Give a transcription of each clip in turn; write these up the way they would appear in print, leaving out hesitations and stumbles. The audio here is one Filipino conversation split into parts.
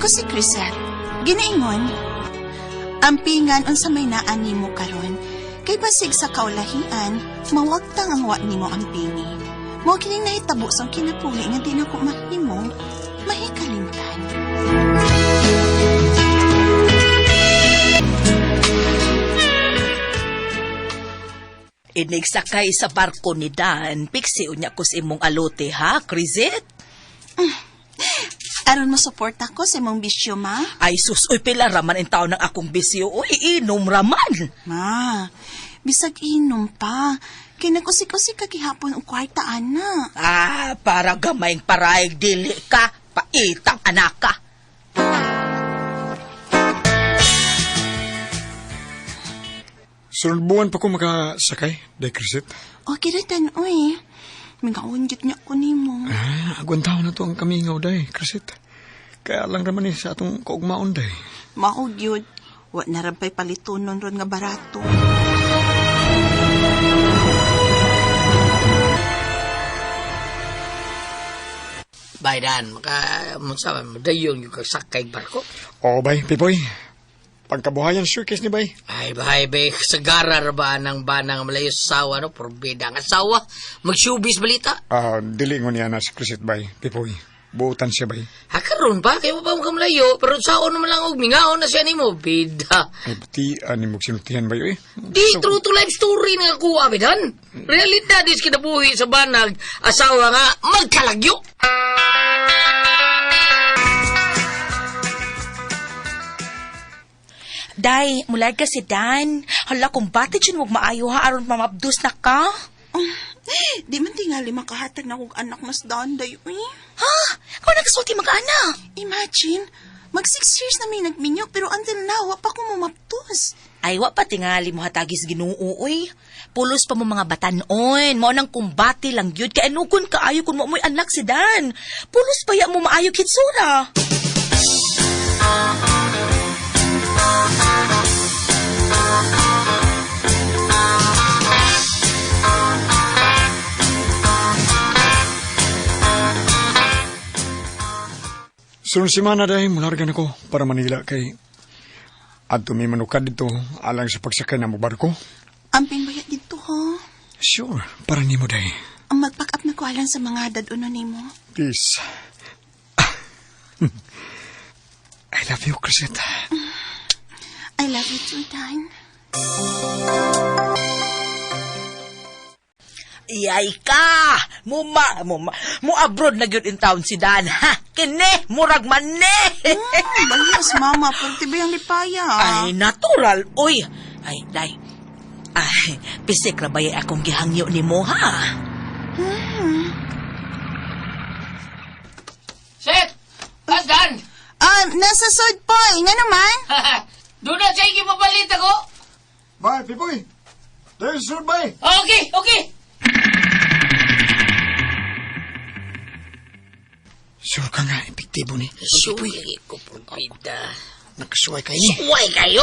Ako si Crisette. Ginaingon. Ampingan unsa may naan nimo karon. Kay basig sa kaulahian, mawagtang ang wa nimo ampingi. Mo kining nahitabo sa kinapuli nga di na ko mahimo, mahikalimtan. Inigsakay sa barko ni Dan, piksi unya ko sa imong alote ha, Crisette? Aron mo support ako sa imong bisyo, ma? Ay sus, uy pila raman ang tao ng akong bisyo, uy inom raman. Ma, bisag inom pa. Kay nagkusik-kusik ka gihapon og kwarta, ana. Para gamayng paraig dili ka, paitang anak ka. Sunod buwan pa ko makasakay, day Crisette. Okay ra uy. Mingaon gid niya ko nimo. Agwan taon na to ang kamingaw, day Crisette. Kaya lang naman sa atong kaugmaon, day. Mao gyud, wa na rampay palitonon ron nga barato. Baydan, madayon yung kasakay barko. Oo, bay, Pipoy. Pagkabuhayan suitcase ni bay. Ay, bahay, bay, sagara ba ng banang malayo sa asawa, no? Porbida ang asawa. Mag-showbiz balita. Dili ngon niya na si Crisette, bay, Pipoy. Buutan siya, bay. Karon pa, kaya mo pa mo kamalayo, pero saon naman lang og mingaon na siya ni mo, bida. Ay, buti, mo sinutihan, bay, eh. Di, true to life story na kuha, bidan. Realidad is kinabuhi sa banag, asawa nga, magkalagyo. Day, mulad ka si Dan. Hala, kung bati dyan huwag maayo ha, aron mamabdus na ka. Di man tingali makahatag na kong anak mas danday, uy. Ha? Kung nagsulti mag-ana. Imagine, mag 6 years na may nagminyok pero until now, wa pa ko mamaptos. Ay, wa pa tingali mo hatagis ginuuoy. Pulos pa mo mga batanon. Mo nang kumbati lang yun. Kaya nukon kaayo kung mo mo'y anak si Dan. Pulos pa ya mo maayo kitsura. Sunod semana, day, mulargan ako para Manila kay... At may manukad dito alang sa pagsakay na mo barko. Amping bayat dito, ha? Sure, para nimo, day. Ang mag-pack up na ko alang sa mga daduno nimo. Please. I love you, Crisette. I love you too, Dan. Iyay ka! Mo abroad na yun in town si Dan, ha? Kine, murag man ne! Balas, mama, pwede ba yung lipaya? Ay, natural. Uy, ay, day. Ay, pisik na ba yung akong gihangyo ni mo, ha? Set! Dan! Nasa sud po, nga naman? Doon na siya ikipapalit ako. Bye, Pipoy. There's your bye. Okay. Sure ka nga, epektibo ni. Suwi ko, porbida. Nakasuway kayo ni. Suway kayo?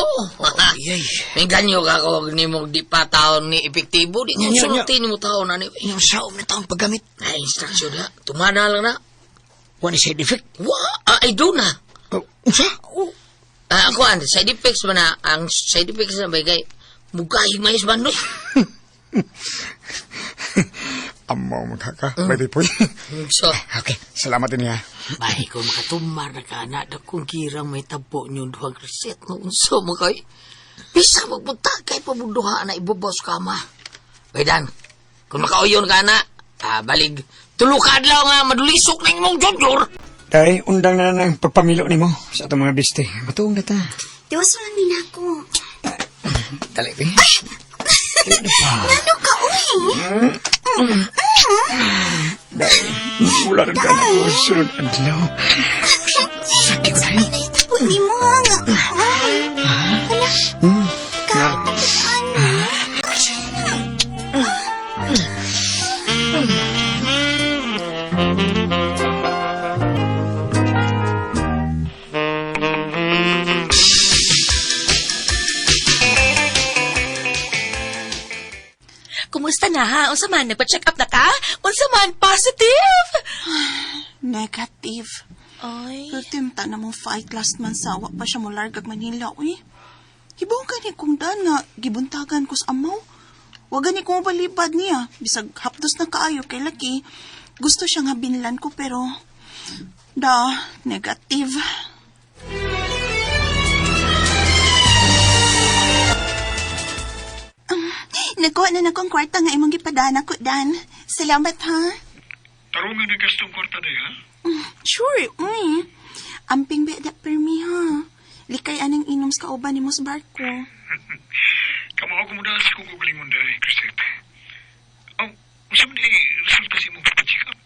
Yay. May ganyo ka kung ni mo di pa taon ni epektibo. Di mo Nya. sulutin mo taon na ni. Yung saom na taong paggamit. Ay, instruction na. Tumana lang na. One is side effect. Ay, doon na. Unsa? Ako, side effects ba na? Ang side effects na ba kay mugahing mais ba no? Amaw magkaka. Bye, Pipoy. So, Okay, salamat din niya. bahay ko makatumar na ka na kung kirang may tabo nyo duhang reset no unso mo kay. Bisa magpunta kay pabuduha na ibubos ka ma. Baydan, kung makauyon ka na, balig, tulukad lang nga madulisok na imong jodjor. Day, undang na ng pagpamilo ni mo sa atong mga biste. Matuong na ta. Diwas lang din ako. Dali, Pi. Ano ka, uy? Day, mula rin ka na ko sunod adlaw. Sakit tayo. Hindi mo nga. Kumusta na ha? Unsa man, nagpa-check up na ka? Unsa man, positive? Negative. Ay. Ultimta na mong fight last month sa awa pa siya mo largag Manila, uy. Hibaw ka ni kung dan nga, gibuntagan ko sa amaw. Wagan ni kong balibad niya, bisag hapdos na kaayo kay laki. Gusto siya nga binlan ko pero, negative. Nakuha na akong kwarta nga imong gipadana ko, Dan. Salamat, ha? Tarungan na gastong kwarta day, ha? Sure, Amping be da permi, ha? Likay anang inom sa kauban ni Mos Barko. Kamao ko muna sa kong gugalingon day, Chrisette. Oh, usap di resulta si mong papacheck up.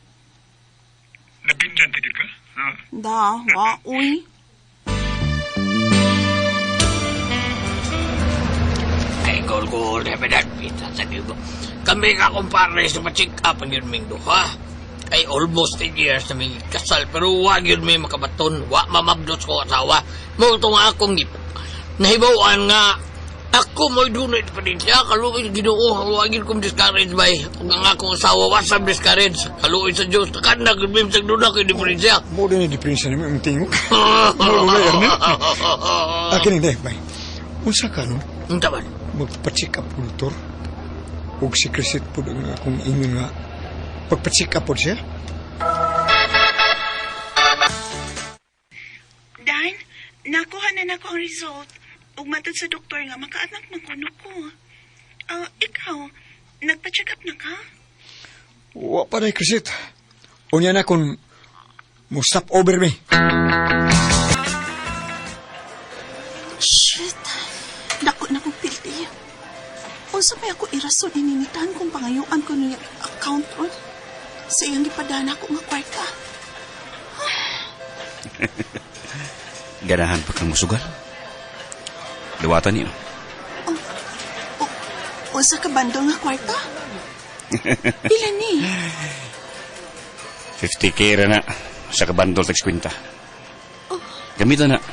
Nabindan tayo ka, ha? Uy. Ay, gol, hebedan, pita sa ko. Kami ka kumpare sa pa-check up ang yun ming duha. Ay, almost 10 years na may kasal, pero wag yun may makabaton. Wa mamabdos ko asawa. Multo nga akong nahibawaan nga. Ako mo'y dunay pa din siya. Kaluoy ginoo. Wag yun kong discourage bay. Kung nga akong asawa, wasam discourage. Kaluoy sa Diyos. Takanag, may sagduna ko yung diferensya. Mo din yung diferensya namin, ang tingog. Mo ba, Ernest? Akin hindi, bay. Unsa ka, no? Ang taman. Magpa-check up po, doktor. Huwag si Chrisette po nga kung ingon nga. Pagpa-check up po siya. Dan, nakuha na ako ang result. Ug matod sa doktor nga makaanak man kuno ko. Ikaw, nagpa-check up na ka? Wa pa rin, Chrisette. Unya na kung mo-stop over me. Shit. Dako na kong pilti. Unsa may ako irason ininitan kung pangayuan ko niya account ron. Sa iyang gipadana ko nga kwarta. Ganahan pa kang musugal. Luwatan niyo. Unsa ka bandol nga kwarta? Pila ni? 50K ra na sa kabandol tags kwinta. Gamitan na.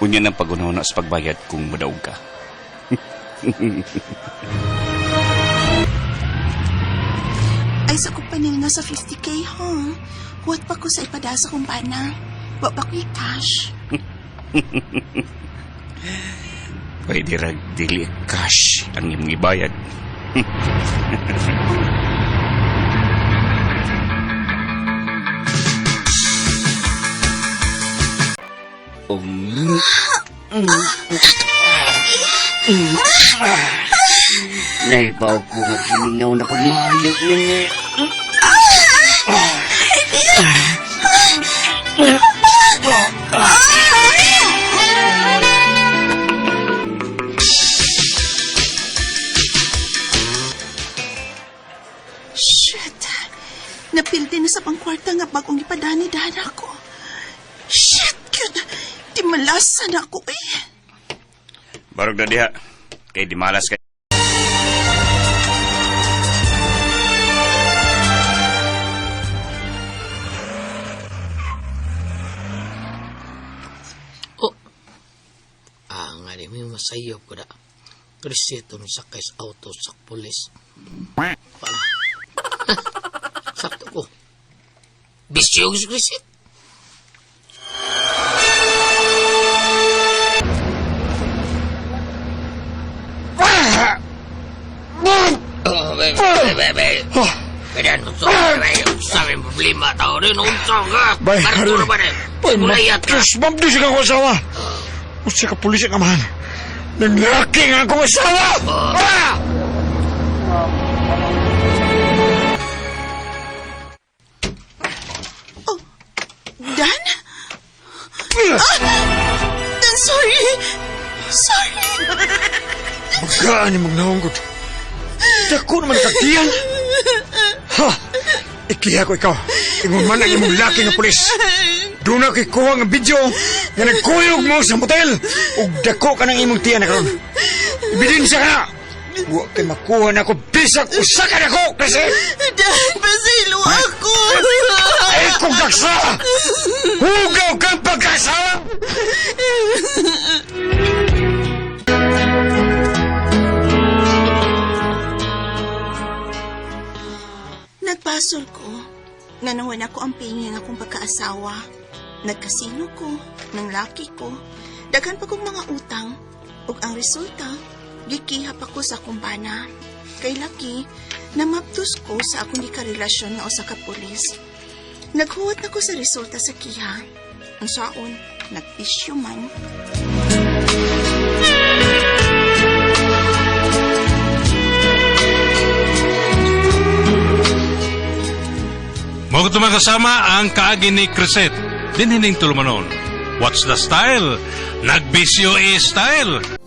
Unya ng pag-unaw na sa pagbayad kung madaog ka. Ay sa kupanil na sa 50K, ha? Huwat pa ko sa ipadasa kong bana. Wa pa ko cash. Pwede rag dili cash ang imong ibayad. Naipaw ko nga siningaw na pagmayag ninyo. Shit. Napildi na sa pangkwarta nga bagong ipadani dana ko. Shit, yun. Di malasan ako eh. Barog na diha. Kay di malas kay. Nga di may masayaw ko na. Resito ng sakay sa auto sa pulis. Sakto ko. Bisyo ko si Resito. Kailan ko sa problema tao rin. Unsa ka? Bay, Karto na ba rin? Mulayat ka. Diyos, mabdus ka akong asawa. Usa ka pulis ang amahan. Naglaki nga akong asawa! Dan? Dan, sorry. Sorry. Magkaan yung magnahonggot. Dako naman katiyan. Ha! Ikiha ko ikaw. Ingon man ang imong laki nga pulis. Doon na kikuha nga video nga nagkuyog mo sa motel. Ug dako ka ng imong tiyan na karon. Ebidensya ka na. Huwag kay makuha na ako bisag usa ka na ko kasi Dan, pasilo ako. ay kong kaksa. Hugaw kang pagkasawa. Nagpasol ko. Nga nawan ako ang pingin akong pagkaasawa. Nagkasino ko, ng laki ko, daghan pa kong mga utang, ug ang resulta, gikihap ako sa kumbana. Kay laki, namaptos ko sa akong gikarelasyon nga usa ka pulis. Naghuwat na ko sa resulta sa kiha. Ang saon, nagpisyo man. Mga tumang kasama ang kaagi ni Crisette. Dinhining tulumanon. What's the style? Nagbisyo style.